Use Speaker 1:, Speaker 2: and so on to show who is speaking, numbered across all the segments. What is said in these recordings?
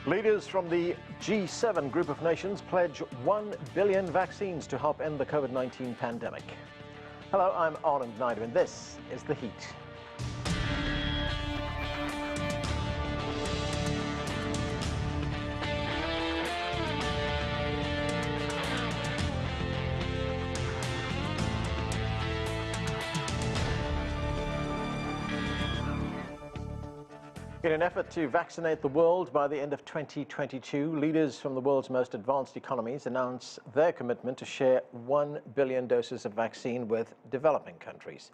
Speaker 1: Leaders from the G7 group of nations pledge 1 billion vaccines to help end the COVID-19 pandemic. Hello, I'm Nawied, and this is The Heat. In an effort to vaccinate the world by the end of 2022, leaders from the world's most advanced economies announced their commitment to share 1 billion doses of vaccine with developing countries.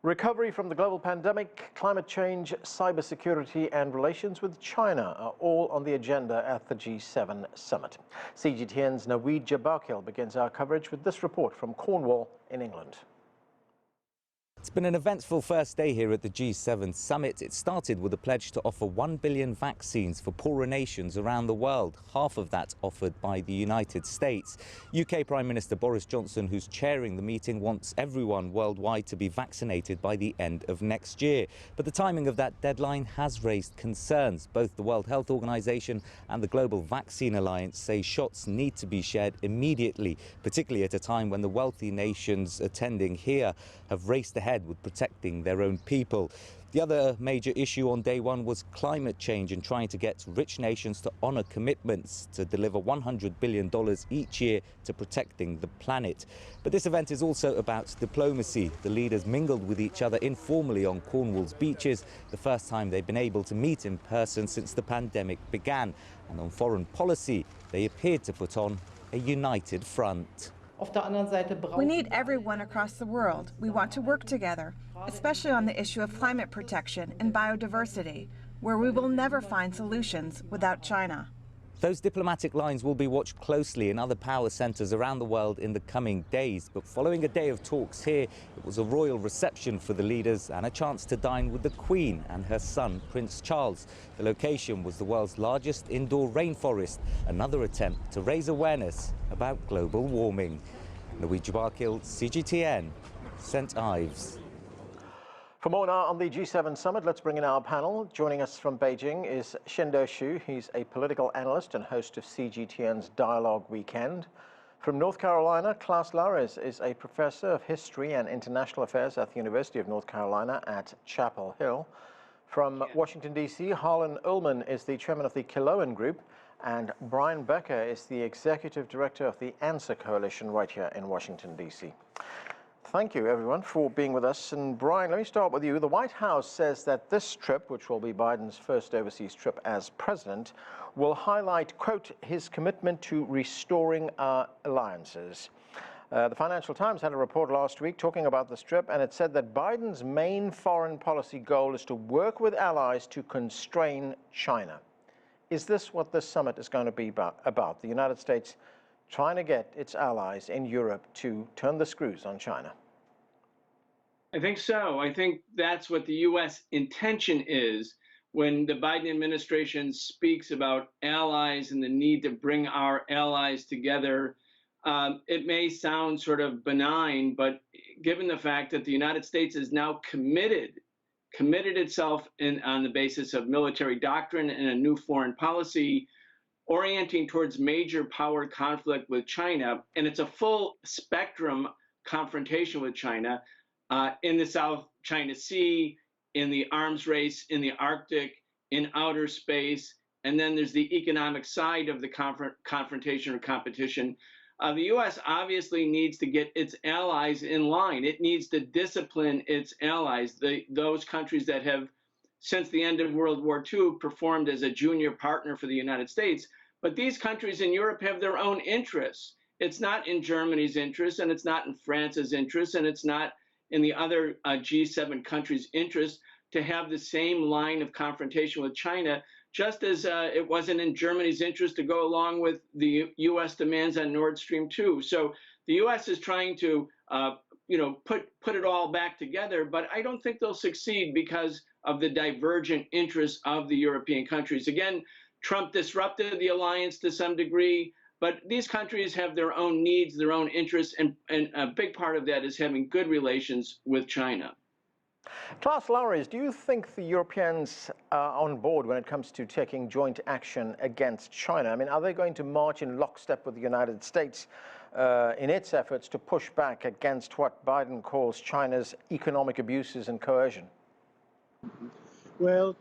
Speaker 1: Recovery from the global pandemic, climate change, cybersecurity and relations with China are all on the agenda at the G7 summit. CGTN's Nawied Jabarkhyl begins our coverage with this report from Cornwall in England.
Speaker 2: It's been an eventful first day here at the G7 summit. It started with a pledge to offer 1 billion vaccines for poorer nations around the world, half of that offered by the United States. UK Prime Minister Boris Johnson, who's chairing the meeting, wants everyone worldwide to be vaccinated by the end of next year. But the timing of that deadline has raised concerns. Both the World Health Organization and the Global Vaccine Alliance say shots need to be shared immediately, particularly at a time when the wealthy nations attending here have raced ahead with protecting their own people. The other major issue on day one was climate change and trying to get rich nations to honour commitments to deliver $100 billion each year to protecting the planet. But this event is also about diplomacy. The leaders mingled with each other informally on Cornwall's beaches, the first time they've been able to meet in person since the pandemic began. And on foreign policy, they appeared to put on a united front.
Speaker 3: We need everyone across the world. We want to work together, especially on the issue of climate protection and biodiversity, where we will never find solutions without China.
Speaker 2: Those diplomatic lines will be watched closely in other power centres around the world in the coming days. But following a day of talks here, it was a royal reception for the leaders and a chance to dine with the Queen and her son, Prince Charles. The location was the world's largest indoor rainforest, another attempt to raise awareness about global warming. Nawied Jabarkhyl, CGTN, St Ives.
Speaker 1: For more now on the G7 summit, let's bring in our panel. Joining us from Beijing is Qinduo. He's a political analyst and host of CGTN's Dialogue Weekend. From North Carolina, Klaus Larres is a professor of history and international affairs at the University of North Carolina at Chapel Hill. From Washington, D.C., Harlan Ullman is the chairman of the Killowen group, and Becker is the executive director of the Answer Coalition right here in Washington, D.C. Thank you, everyone, for being with us. And Brian, let me start with you. The White House says that this trip, which will be Biden's first overseas trip as president, will highlight, quote, his commitment to restoring our alliances. The Financial Times had a report last week talking about this trip, and it said that Biden's main foreign policy goal is to work with allies to constrain China. Is this what this summit is going to be about? The United States trying to get its allies in Europe to turn the screws on China?
Speaker 4: I think so. I think that's what the U.S. intention is when the Biden administration speaks about allies and the need to bring our allies together. It may sound sort of benign, but given the fact that the United States is now committed itself on the basis of military doctrine and a new foreign policy orienting towards major power conflict with China, and it's a full spectrum confrontation with China in the South China Sea, in the arms race, in the Arctic, in outer space, and then there's the economic side of the confrontation or competition. The U.S. obviously needs to get its allies in line. It needs to discipline its allies, those countries that have, since the end of World War II, performed as a junior partner for the United States. But these countries in Europe have their own interests. It's not in Germany's interest, and it's not in France's interest, and it's not in the other G7 countries' interest to have the same line of confrontation with China, just as it wasn't in Germany's interest to go along with the U.S. demands on Nord Stream 2. So the U.S. is trying to, put it all back together, but I don't think they'll succeed because of the divergent interests of the European countries. Again, Trump disrupted the alliance to some degree, but these countries have their own needs, their own interests, and a big part of that is having good relations with China.
Speaker 1: Klaus, Larres, do you think the Europeans are on board when it comes to taking joint action against China? I mean, are they going to march in lockstep with the United States in its efforts to push back against what Biden calls China's economic abuses and coercion?
Speaker 5: Well,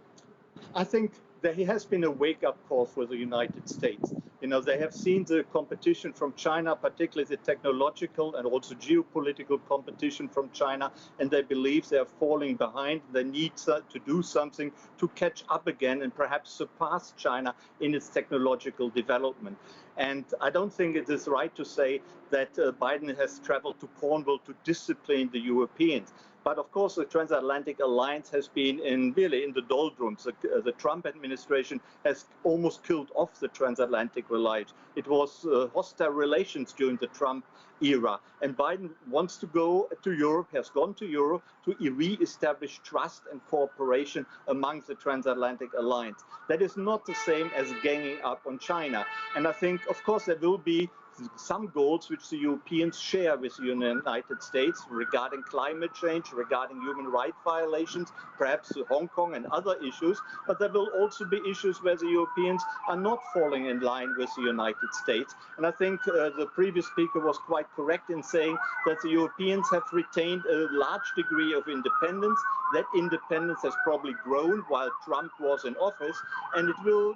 Speaker 5: I think there has been a wake-up call for the United States. You know, they have seen the competition from China, particularly the technological and also geopolitical competition from China, and they believe they are falling behind. They need to do something to catch up again and perhaps surpass China in its technological development. And I don't think it is right to say that Biden has traveled to Cornwall to discipline the Europeans. But of course, the transatlantic alliance has been really in the doldrums. The Trump administration has almost killed off the transatlantic alliance. It was hostile relations during the Trump era. And Biden wants to go to Europe, has gone to Europe to re-establish trust and cooperation among the transatlantic alliance. That is not the same as ganging up on China. And I think, of course, there will be some goals which the Europeans share with the United States regarding climate change, regarding human rights violations, perhaps Hong Kong and other issues. But there will also be issues where the Europeans are not falling in line with the United States. And I think the previous speaker was quite correct in saying that the Europeans have retained a large degree of independence. That independence has probably grown while Trump was in office. And it will,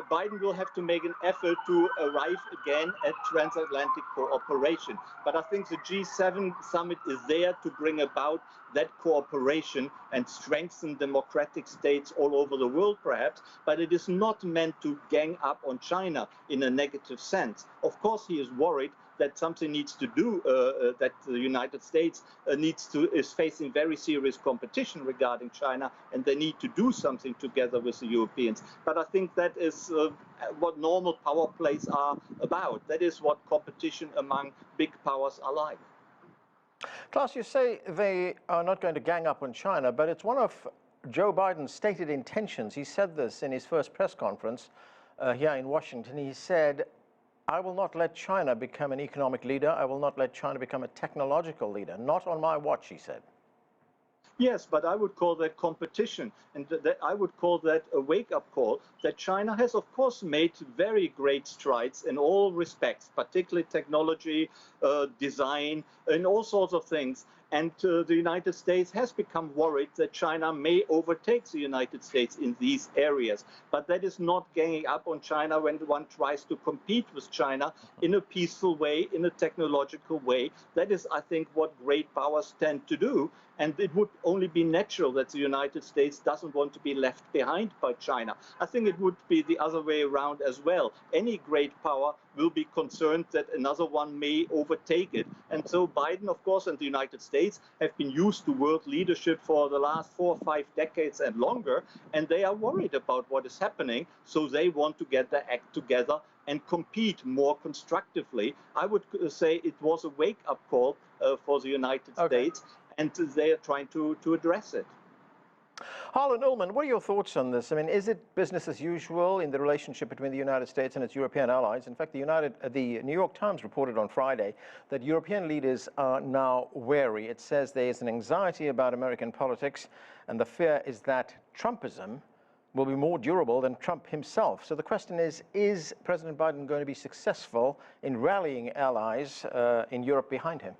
Speaker 5: Biden will have to make an effort to arrive again at transatlantic cooperation. But I think the G7 summit is there to bring about that cooperation and strengthen democratic states all over the world, perhaps, but it is not meant to gang up on China in a negative sense. Of course, he is worried that something needs to do, that the United States is facing very serious competition regarding China, and they need to do something together with the Europeans. But I think that is what normal power plays are about. That is what competition among big powers are like.
Speaker 1: Klaus, you say they are not going to gang up on China, but it's one of Joe Biden's stated intentions. He said this in his first press conference here in Washington. He said, I will not let China become an economic leader. I will not let China become a technological leader. Not on my watch, he said.
Speaker 5: Yes, but I would call that competition, and I would call that a wake-up call that China has, of course, made very great strides in all respects, particularly technology, design, and all sorts of things. And the United States has become worried that China may overtake the United States in these areas. But that is not ganging up on China when one tries to compete with China in a peaceful way, in a technological way. That is, I think, what great powers tend to do. And it would only be natural that the United States doesn't want to be left behind by China. I think it would be the other way around as well. Any great power will be concerned that another one may overtake it. And so Biden, of course, and the United States have been used to world leadership for the last 4 or 5 decades and longer, and they are worried about what is happening. So they want to get their act together and compete more constructively. I would say it was a wake-up call for the United States, and they are trying to address it.
Speaker 1: Harlan, Ullman, what are your thoughts on this? I mean, is it business as usual in the relationship between the United States and its European allies? In fact, the New York Times reported on Friday that European leaders are now wary. It says there is an anxiety about American politics, and the fear is that Trumpism will be more durable than Trump himself. So the question is President Biden going to be successful in rallying allies in Europe behind him?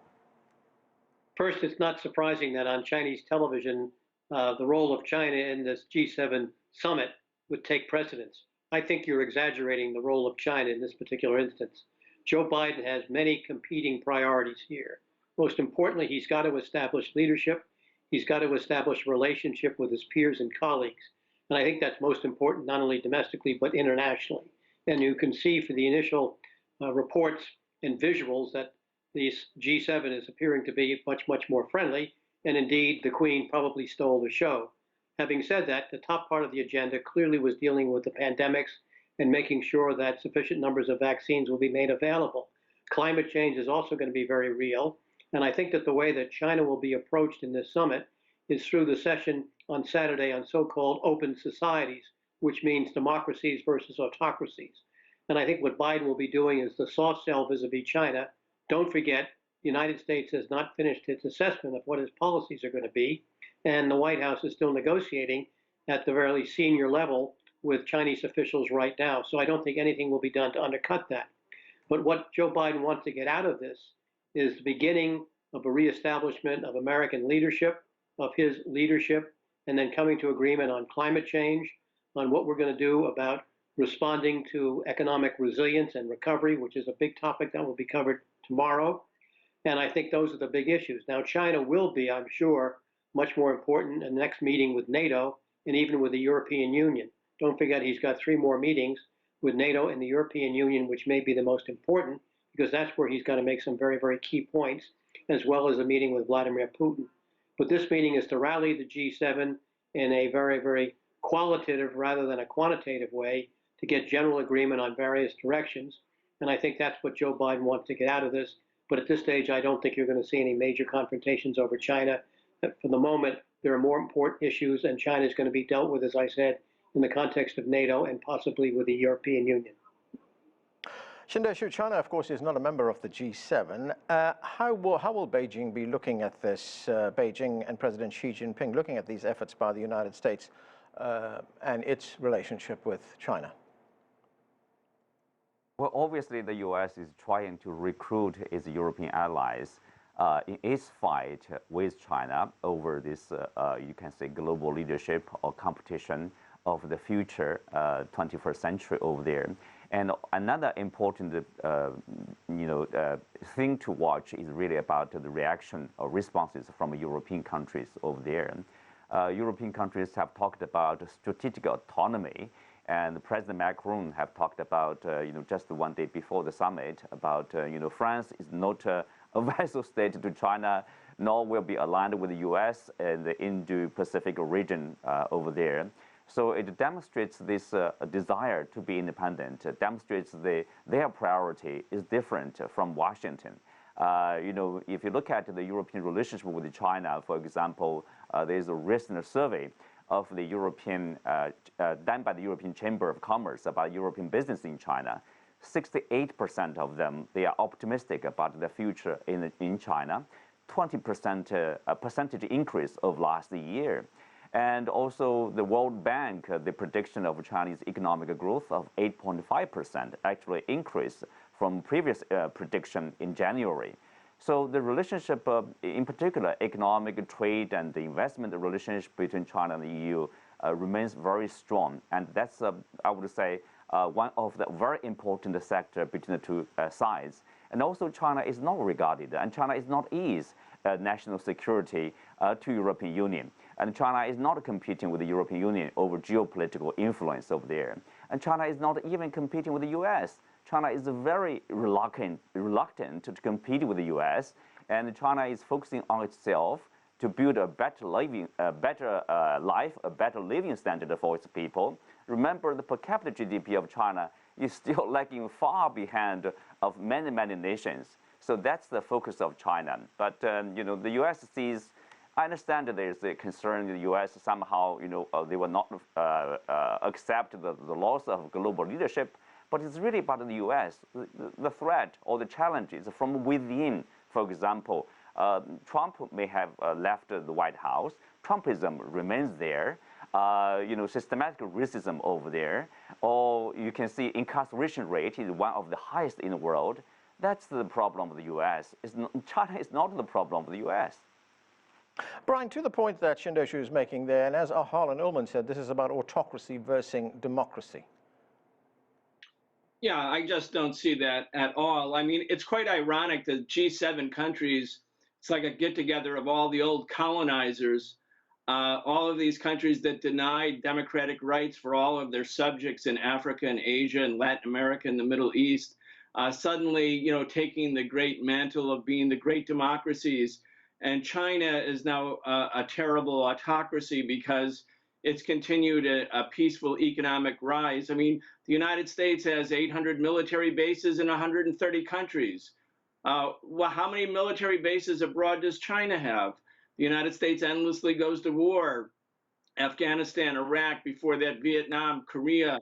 Speaker 6: First, it's not surprising that on Chinese television, the role of China in this G7 summit would take precedence. I think you're exaggerating the role of China in this particular instance. Joe Biden has many competing priorities here. Most importantly, he's got to establish leadership. He's got to establish a relationship with his peers and colleagues. And I think that's most important, not only domestically, but internationally. And you can see for the initial reports and visuals that this G7 is appearing to be much, much more friendly. And indeed, the Queen probably stole the show. Having said that, the top part of the agenda clearly was dealing with the pandemics and making sure that sufficient numbers of vaccines will be made available. Climate change is also going to be very real. And I think that the way that China will be approached in this summit is through the session on Saturday on so-called open societies, which means democracies versus autocracies. And I think what Biden will be doing is the soft sell vis-a-vis China. Don't forget, the United States has not finished its assessment of what its policies are going to be, and the White House is still negotiating at the very senior level with Chinese officials right now. So I don't think anything will be done to undercut that. But what Joe Biden wants to get out of this is the beginning of a reestablishment of American leadership, of his leadership, and then coming to agreement on climate change, on what we're going to do about responding to economic resilience and recovery, which is a big topic that will be covered tomorrow. And I think those are the big issues. Now, China will be, I'm sure, much more important in the next meeting with NATO and even with the European Union. Don't forget, he's got 3 more meetings with NATO and the European Union, which may be the most important, because that's where he's got to make some very, very key points, as well as a meeting with Vladimir Putin. But this meeting is to rally the G7 in a very, very qualitative rather than a quantitative way to get general agreement on various directions. And I think that's what Joe Biden wants to get out of this. But at this stage, I don't think you're going to see any major confrontations over China. For the moment, there are more important issues, and China is going to be dealt with, as I said, in the context of NATO and possibly with the European Union.
Speaker 1: Qinduo Xu, China, of course, is not a member of the G7. How will Beijing be looking at this, Beijing and President Xi Jinping, looking at these efforts by the United States and its relationship with China?
Speaker 7: Well, obviously, the U.S. is trying to recruit its European allies in its fight with China over this, you can say, global leadership or competition of the future 21st century over there. And another important thing to watch is really about the reaction or responses from European countries over there. European countries have talked about strategic autonomy, and President Macron have talked about, just one day before the summit, about, France is not a vassal state to China, nor will be aligned with the U.S. and the Indo-Pacific region over there. So it demonstrates this desire to be independent, demonstrates their priority is different from Washington. If you look at the European relationship with China, for example, there's a recent survey of the European, done by the European Chamber of Commerce about European business in China. 68% of them, they are optimistic about the future in China, 20% percentage increase of last year. And also the World Bank, the prediction of Chinese economic growth of 8.5% actually increased from previous prediction in January. So the relationship, in particular, economic trade and the investment relationship between China and the EU remains very strong. And that's, I would say, one of the very important sector between the two sides. And also China is not regarded, and China is not national security to European Union. And China is not competing with the European Union over geopolitical influence over there. And China is not even competing with the US. China is very reluctant to compete with the US. And China is focusing on itself to build a better life, a better living standard for its people. Remember, the per capita GDP of China is still lagging far behind of many, many nations. So that's the focus of China. But, the US sees, I understand that there's a concern in the U.S. somehow, they will not accept the loss of global leadership, but it's really about the U.S. The threat or the challenges from within. For example, Trump may have left the White House. Trumpism remains there. Systematic racism over there. Or you can see incarceration rate is one of the highest in the world. That's the problem of the U.S. China is not the problem of the U.S.
Speaker 1: Brian, to the point that Qinduo Xu is making there, and as Harlan Ullman said, this is about autocracy versus democracy.
Speaker 4: Yeah, I just don't see that at all. I mean, it's quite ironic that G7 countries, it's like a get-together of all the old colonizers, all of these countries that denied democratic rights for all of their subjects in Africa and Asia and Latin America and the Middle East, suddenly, taking the great mantle of being the great democracies. And China is now a terrible autocracy because it's continued a peaceful economic rise. I mean, the United States has 800 military bases in 130 countries. Well, how many military bases abroad does China have? The United States endlessly goes to war. Afghanistan, Iraq, before that Vietnam, Korea.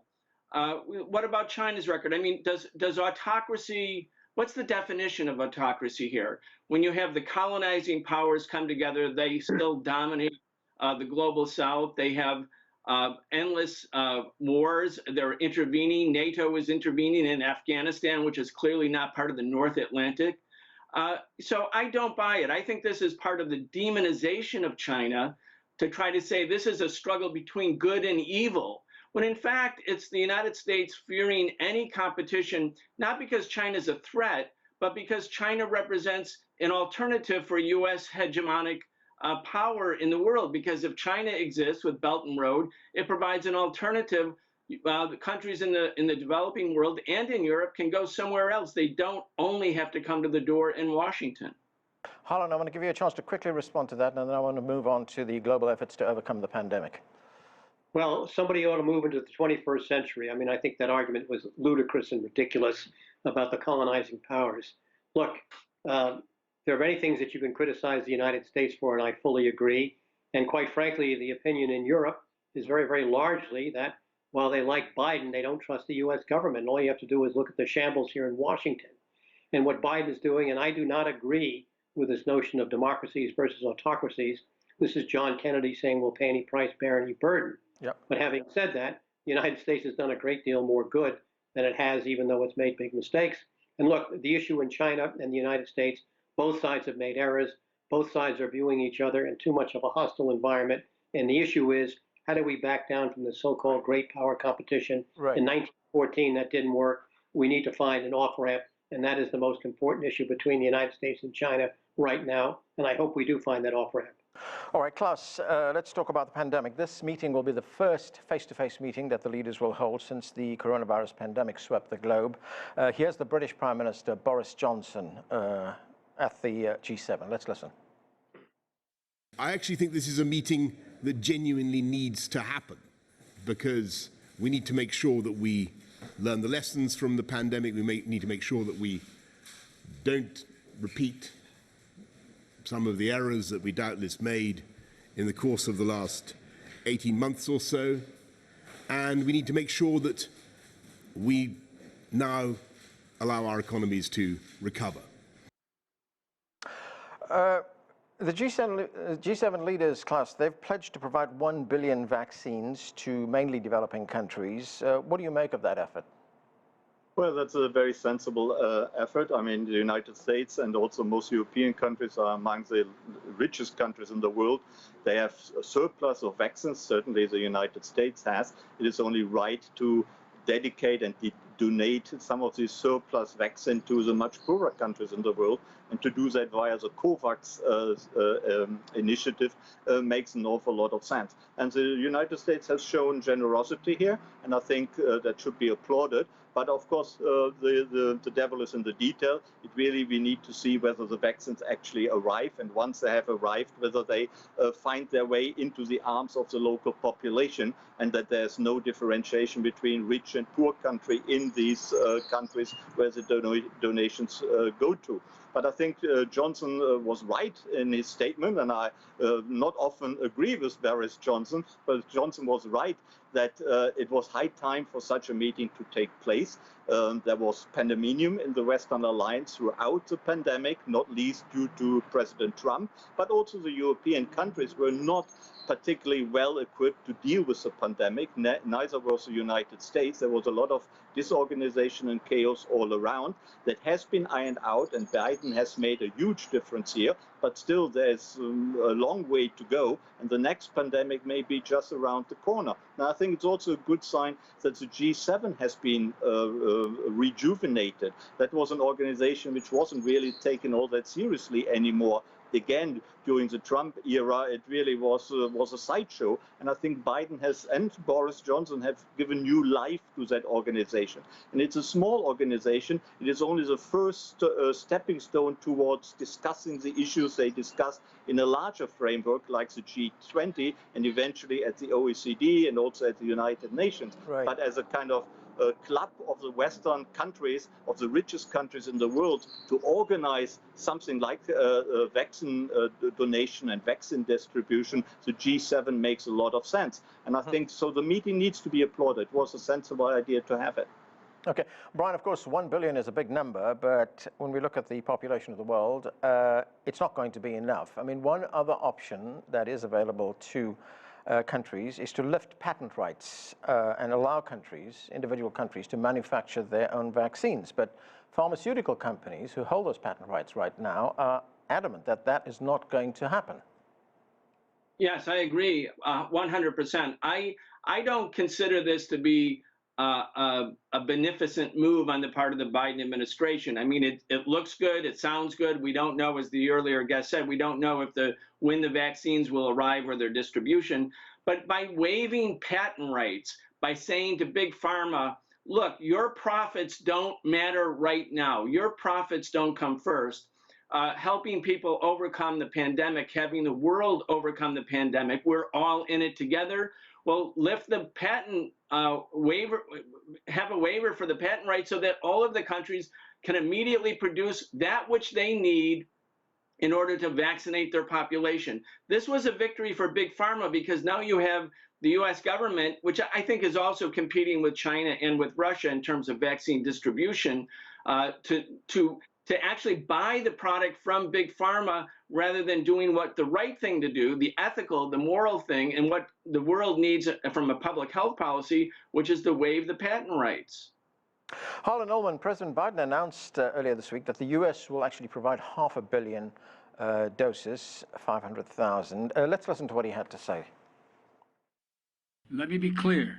Speaker 4: What about China's record? I mean, does autocracy What's the definition of autocracy here? When you have the colonizing powers come together, they still dominate the global south. They have endless wars. They're intervening. NATO is intervening in Afghanistan, which is clearly not part of the North Atlantic. So I don't buy it. I think this is part of the demonization of China to try to say this is a struggle between good and evil, when in fact it's the United States fearing any competition, not because China is a threat, but because China represents an alternative for U.S. hegemonic power in the world. Because if China exists with Belt and Road, it provides an alternative. The countries in the developing world and in Europe can go somewhere else. They don't only have to come to the door in Washington.
Speaker 1: Harlan, I want to give you a chance to quickly respond to that, and then I want to move on to the global efforts to overcome the pandemic.
Speaker 6: Well, somebody ought to move into the 21st century. I mean, I think that argument was ludicrous and ridiculous about the colonizing powers. Look, there are many things that you can criticize the United States for, and I fully agree. And quite frankly, the opinion in Europe is very, very largely that while they like Biden, they don't trust the U.S. government. And all you have to do is look at the shambles here in Washington and what Biden is doing. And I do not agree with this notion of democracies versus autocracies. This is John Kennedy saying we'll pay any price, bear any burden.
Speaker 1: Yep.
Speaker 6: But having said that, the United States has done a great deal more good than it has, even though it's made big mistakes. And look, the issue in China and the United States, both sides have made errors. Both sides are viewing each other in too much of a hostile environment. And the issue is, how do we back down from the so-called great power competition?
Speaker 1: Right.
Speaker 6: In 1914, that didn't work. We need to find an off-ramp, and that is the most important issue between the United States and China right now, and I hope we do find that off-ramp.
Speaker 1: All right, Klaus, let's talk about the pandemic. This meeting will be the first face-to-face meeting that the leaders will hold since the coronavirus pandemic swept the globe. Here's the British Prime Minister, Boris Johnson, at the G7. Let's listen.
Speaker 8: I actually think this is a meeting that genuinely needs to happen, because we need to make sure that we learn the lessons from the pandemic. We need to make sure that we don't repeat some of the errors that we doubtless made in the course of the last 18 months or so. And we need to make sure that we now allow our economies to recover.
Speaker 1: The G7 leaders, Klaus, they've pledged to provide 1 billion vaccines to mainly developing countries. What do you make of that effort?
Speaker 5: Well, that's a very sensible effort. I mean, the United States and also most European countries are among the richest countries in the world. They have a surplus of vaccines. Certainly the United States has. It is only right to dedicate and donate some of this surplus vaccine to the much poorer countries in the world, and to do that via the COVAX initiative makes an awful lot of sense. And the United States has shown generosity here, and I think that should be applauded. But of course, the devil is in the detail. We need to see whether the vaccines actually arrive, and once they have arrived, whether they find their way into the arms of the local population, and that there's no differentiation between rich and poor country in these countries where the donations go to. But I think Johnson was right in his statement, and I not often agree with Boris Johnson, but Johnson was right that it was high time for such a meeting to take place. There was pandemonium in the Western Alliance throughout the pandemic, not least due to President Trump, but also the European countries were not particularly well equipped to deal with the pandemic. Neither was the United States. There was a lot of disorganization and chaos all around that has been ironed out, and Biden has made a huge difference here, but still there's a long way to go, and the next pandemic may be just around the corner. Now, I think it's also a good sign that the G7 has been rejuvenated. That was an organization which wasn't really taken all that seriously anymore. Again, during the Trump era, it really was a sideshow. And I think Biden and Boris Johnson have given new life to that organization. And it's a small organization. It is only the first stepping stone towards discussing the issues they discuss in a larger framework like the G20 and eventually at the OECD and also at the United Nations.
Speaker 1: Right.
Speaker 5: But as a kind of a club of the Western countries, of the richest countries in the world, to organize something like vaccine donation and vaccine distribution, the G7 makes a lot of sense. And I think so the meeting needs to be applauded. It was a sensible idea to have it.
Speaker 1: Okay, Brian, of course, 1 billion is a big number, but when we look at the population of the world, it's not going to be enough. I mean, one other option that is available to countries is to lift patent rights and allow countries, individual countries, to manufacture their own vaccines. But pharmaceutical companies who hold those patent rights right now are adamant that that is not going to happen.
Speaker 4: Yes, I agree 100%. I don't consider this to be a beneficent move on the part of the Biden administration. I mean, it looks good, it sounds good. We don't know, as the earlier guest said, we don't know if when the vaccines will arrive or their distribution. But by waiving patent rights, by saying to Big Pharma, look, your profits don't matter right now. Your profits don't come first. Helping people overcome the pandemic, having the world overcome the pandemic. We're all in it together. Well, lift the patent waiver, have a waiver for the patent rights so that all of the countries can immediately produce that which they need in order to vaccinate their population. This was a victory for Big Pharma because now you have the U.S. government, which I think is also competing with China and with Russia in terms of vaccine distribution, to actually buy the product from Big Pharma rather than doing what the right thing to do, the ethical, the moral thing, and what the world needs from a public health policy, which is to waive the patent rights.
Speaker 1: Harlan, Ullman, President Biden announced earlier this week that the U.S. will actually provide 500 million doses, 500,000. Let's listen to what he had to say.
Speaker 9: Let me be clear.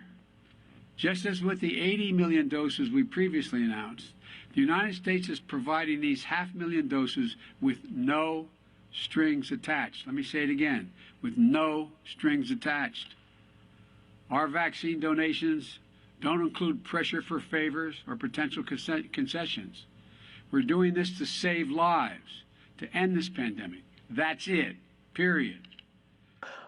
Speaker 9: Just as with the 80 million doses we previously announced, the United States is providing these 500,000 doses with no strings attached. Let me say it again, with no strings attached. Our vaccine donations don't include pressure for favors or potential concessions. We're doing this to save lives, to end this pandemic. That's it, period.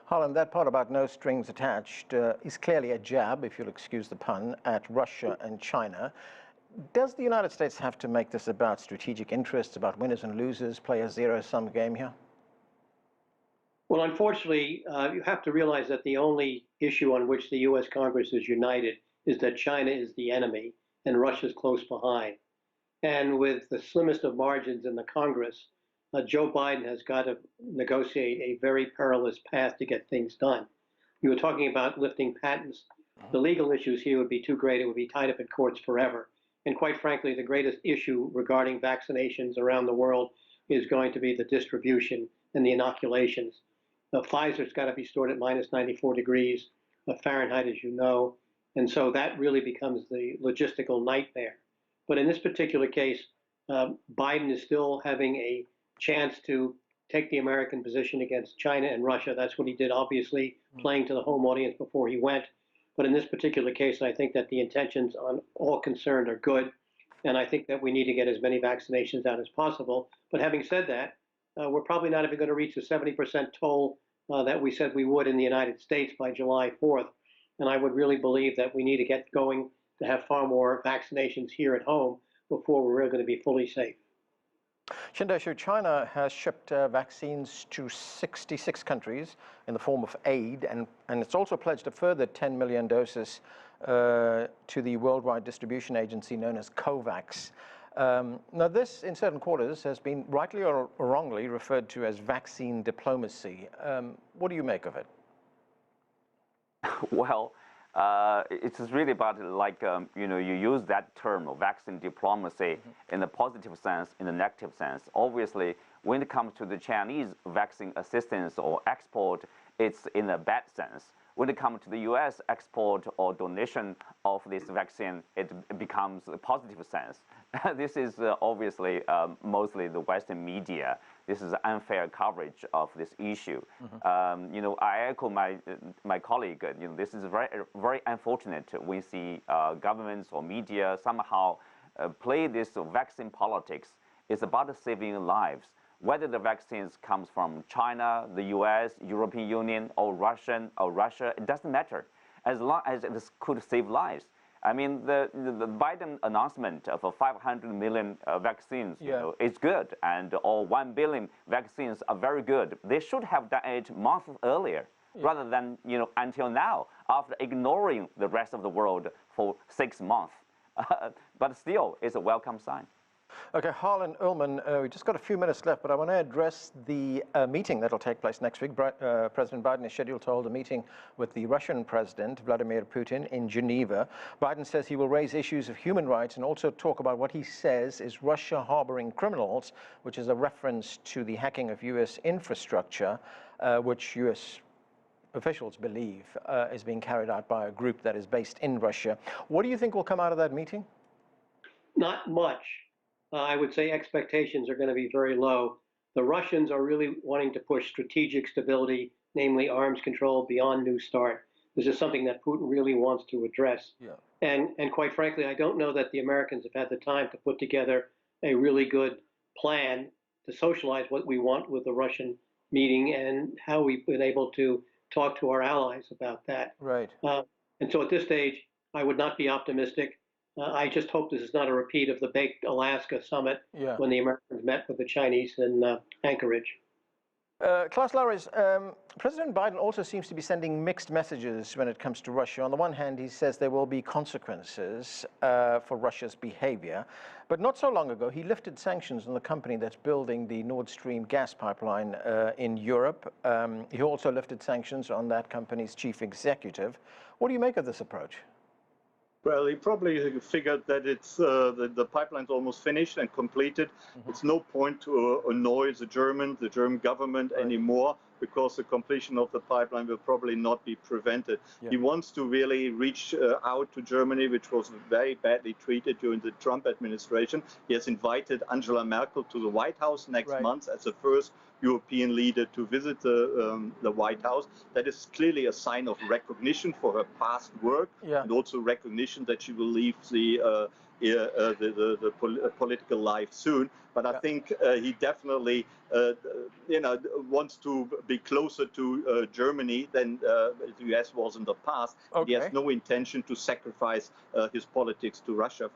Speaker 1: Harlan, that part about no strings attached is clearly a jab, if you'll excuse the pun, at Russia and China. Does the United States have to make this about strategic interests, about winners and losers, play a zero-sum game here?
Speaker 6: Well, unfortunately, you have to realize that the only issue on which the U.S. Congress is united is that China is the enemy and Russia is close behind. And with the slimmest of margins in the Congress, Joe Biden has got to negotiate a very perilous path to get things done. You were talking about lifting patents. The legal issues here would be too great. It would be tied up in courts forever. And quite frankly, the greatest issue regarding vaccinations around the world is going to be the distribution and the inoculations. Pfizer's got to be stored at minus 94 degrees Fahrenheit, as you know. And so that really becomes the logistical nightmare. But in this particular case, Biden is still having a chance to take the American position against China and Russia. That's what he did, obviously, playing to the home audience before he went. But in this particular case, I think that the intentions on all concerned are good. And I think that we need to get as many vaccinations out as possible. But having said that, we're probably not even going to reach the 70% toll that we said we would in the United States by July 4th. And I would really believe that we need to get going to have far more vaccinations here at home before we're really going to be fully safe.
Speaker 1: Qinduo, China has shipped vaccines to 66 countries in the form of aid, and it's also pledged a further 10 million doses to the worldwide distribution agency known as COVAX. Now, this, in certain quarters, has been rightly or wrongly referred to as vaccine diplomacy. What do you make of it?
Speaker 7: Well, it's really about you use that term, vaccine diplomacy, in the positive sense, in the negative sense. Obviously, when it comes to the Chinese vaccine assistance or export, it's in a bad sense. When it comes to the U.S. export or donation of this vaccine, it becomes a positive sense. This is obviously mostly the Western media. This is unfair coverage of this issue. I echo my colleague. This is very unfortunate. We see governments or media somehow play this vaccine politics. It's about saving lives. Whether the vaccines comes from China, the U.S., European Union, or Russia, it doesn't matter, as long as it could save lives. I mean, the Biden announcement of 500 million vaccines, is good, and or 1 billion vaccines are very good. They should have done it months earlier, rather than until now, after ignoring the rest of the world for 6 months. but still, it's a welcome sign.
Speaker 1: Okay, Harlan, Ullman, we've just got a few minutes left, but I want to address the meeting that will take place next week. President Biden is scheduled to hold a meeting with the Russian President, Vladimir Putin, in Geneva. Biden says he will raise issues of human rights and also talk about what he says is Russia harboring criminals, which is a reference to the hacking of U.S. infrastructure, which U.S. officials believe is being carried out by a group that is based in Russia. What do you think will come out of that meeting?
Speaker 6: Not much. I would say expectations are going to be very low. The Russians are really wanting to push strategic stability, namely arms control beyond New START. This is something that Putin really wants to address.
Speaker 1: Yeah.
Speaker 6: And quite frankly, I don't know that the Americans have had the time to put together a really good plan to socialize what we want with the Russian meeting and how we've been able to talk to our allies about that.
Speaker 1: Right.
Speaker 6: And so at this stage, I would not be optimistic. I just hope this is not a repeat of the Baked Alaska summit when the Americans met with the Chinese in Anchorage.
Speaker 1: Klaus, Larres, President Biden also seems to be sending mixed messages when it comes to Russia. On the one hand, he says there will be consequences for Russia's behavior. But not so long ago, he lifted sanctions on the company that's building the Nord Stream gas pipeline in Europe. He also lifted sanctions on that company's chief executive. What do you make of this approach?
Speaker 5: Well, he probably figured that it's the pipeline's almost finished and completed. It's no point to annoy the German government anymore, because the completion of the pipeline will probably not be prevented. He wants to really reach out to Germany, which was very badly treated during the Trump administration. He has invited Angela Merkel to the White House next month as the first European leader to visit the White House. That is clearly a sign of recognition for her past work, and also recognition that she will leave the political life soon. But I think he definitely, wants to be closer to Germany than the U.S. was in the past. He has no intention to sacrifice his politics to Russia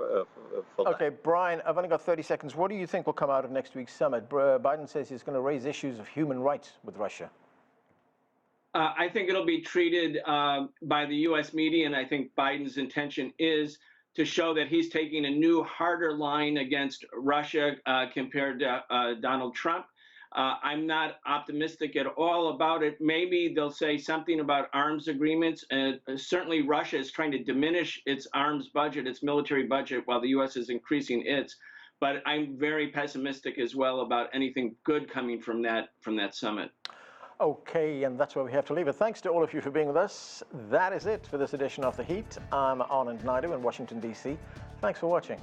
Speaker 5: for that.
Speaker 1: Brian, I've only got 30 seconds. What do you think will come out of next week's summit? Biden says he's going to raise issues of human rights with Russia.
Speaker 4: I think it'll be treated by the U.S. media, and I think Biden's intention is to show that he's taking a new, harder line against Russia compared to Donald Trump. I'm not optimistic at all about it. Maybe they'll say something about arms agreements. Certainly Russia is trying to diminish its arms budget, its military budget, while the U.S. is increasing its. But I'm very pessimistic as well about anything good coming from that summit.
Speaker 1: Okay, and that's where we have to leave it. Thanks to all of you for being with us. That is it for this edition of The Heat. I'm Nawied in Washington, D.C. Thanks for watching.